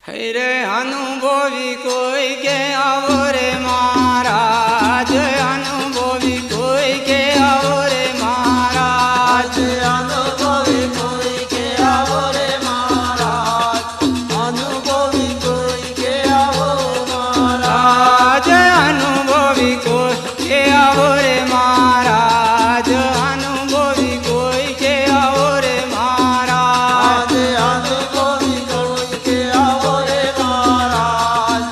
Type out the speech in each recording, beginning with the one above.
રે અનુભવી કોઈ કે આવો રે મહારાજ, અનુભવી કોઈ કે આવો રે મહારાજ, અનુભવી કોઈ કે આવો રે મહારાજ, અનુભવી કોઈ કે આવો મહારાજ, અનુભવી કોઈ કે આવો રે મહારાજ, અનુભવી કોઈ કે આવો રે મહારાજ, અનુભવી કોઈ કે આવો રે મહારાજ,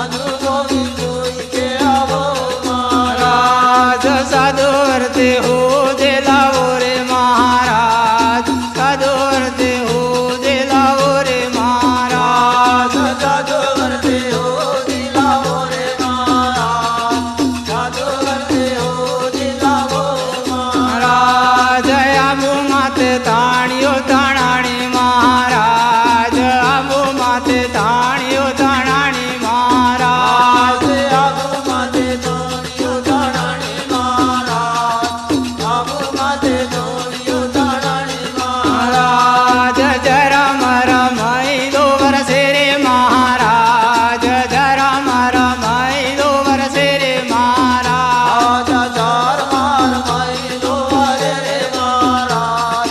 અનુભવી કોઈ કે આવો મહારાજ, સાધુ વર્તે હો જે લાવો રે મહારાજ, સાધુ વર્તે હો જે લાવો રે મહારાજ, સાધુ વર્તે હો દિલાવો રે મહારાજ, સાધુ વર્તે હો દિલાવો મહારાજ, આબુ માતે તાણ્યો તાણાણી મહારાજ, આબુ માતે તાણ્યો તાણાણી મહારાજ, આબુ માથે ધોળિયો ધાણાણી મહારાજ, આબુ માથે ધોળિયો ધાણાણી મહારાજ, જરા મારા મહિલો વરસે રે મહારાજ, જરા મારા મહિલો વરસે રે મહારાજ, ચાર માર મહિલો હરે રે મહારાજ,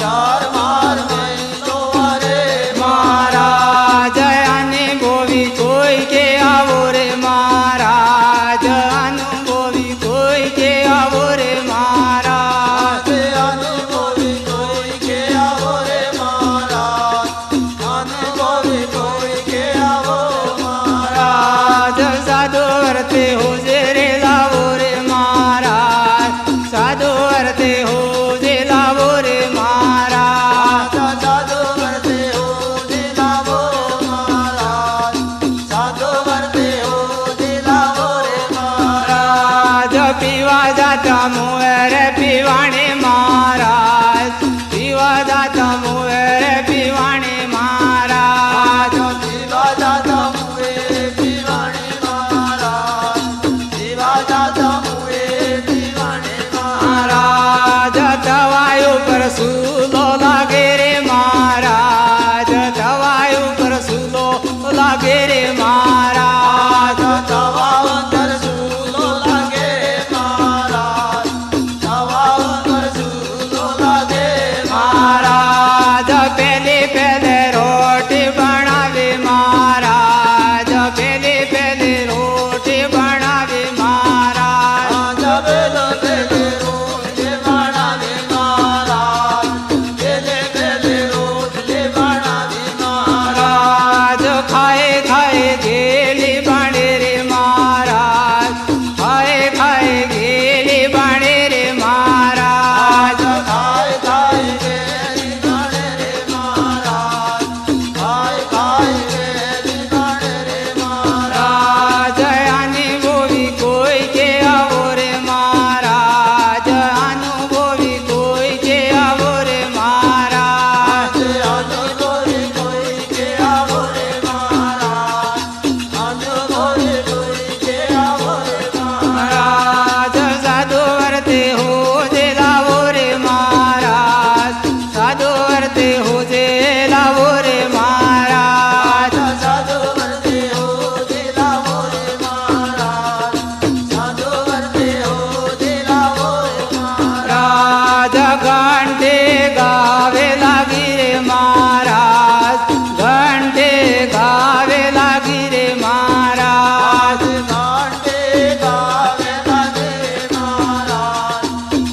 ચાર માર મહિલો હરે મહારાજ, આને ગોવી કોઈ કે આવો રે મહારાજ, અનુભવી કોઈ કે આવો રે મહારાજ, અનુભવી કોઈ કે આવો રે મહારાજ, અનુભવી કોઈ કે આવો મહારાજ, સાધુ વર્તે હો જે રે લાવો રે મહારાજ, સાધુ વર્તે હો જે લાવો રે મહારાજ, સાધુ વર્તે હો દિલાવો મહારાજ, સાધુ વર્તે હો દિલાવો રે મહારાજ, પીવા જાતા મોર પીવાણે મહારાજ, પીવા જાતા મોર પીવાણે મહારાજ, પીવા જાતા મુએ પીવાણે મહારાજ, પીવા જાતા મુએ પીવાણે મહારાજ, મહારાજ દવાયો પર સૂલો લાગે રે મહારાજ, દવાયો પર સૂલો લાગે રે મહારાજ, દવા અંદર સૂલો લાગે મહારાજ, દવા અંદર સૂલો લાગે મહારાજ પેલે પેલે રોટી બનાવે મહારાજ, પેલે પેલે રોટી બનાવે મહારાજ, પેલો પેલે રોટલે બનાવે મહારાજ, પેલે પેલે રોટલે બનાવે મહારાજ, ખાય ખાય ગેલી બાણે રે મહારાજ, ખાય ખાય ગેલી બાણે રે મહારાજ, ખાય ખાય ગેલી બાણે રે મહારાજ, ખાય ખાય ગેલી બાણે રે મહારાજ, આની બોવી કોઈ કે આવો રે મહારાજ, અનુભવી કોઈ કે આવો રે મહારાજ, અનુભવી કોઈ કે આવો રે મહારાજ, અનુભવી કોઈ કે આવો રે મહારાજ, સાધુ વર્તે હો જે લાવો રે મહારાજ, સાધુ વર્તે હો જે લાવો રે મહારાજ, સાધુ વર્તે હો દિલાવો રે મહારાજ, સાધુ વર્તે હો દિલાવો રે મહારાજ, ઘંટે ગાવે લાગી રે મહારાજ, ઘંટે ગાવે લાગી રે મહારાજ, ઘાટે ગાવે લાગે મહારાજ,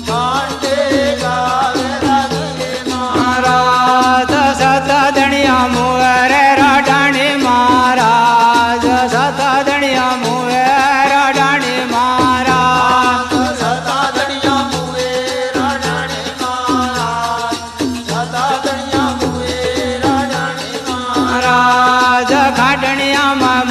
ઘાટે ગાવે લાગે મહારાજ, સતા ધણિયા મોર રાડાણે મહારાજ, સતા ધણિયા મોર રાડાણે મહારાજ, સતા ધણિયા મુએ રાડાણે મહારાજ, સતા ધણિયા મુએ રાડાણે મહારાજ, મહારાજ ખાટણિયામાં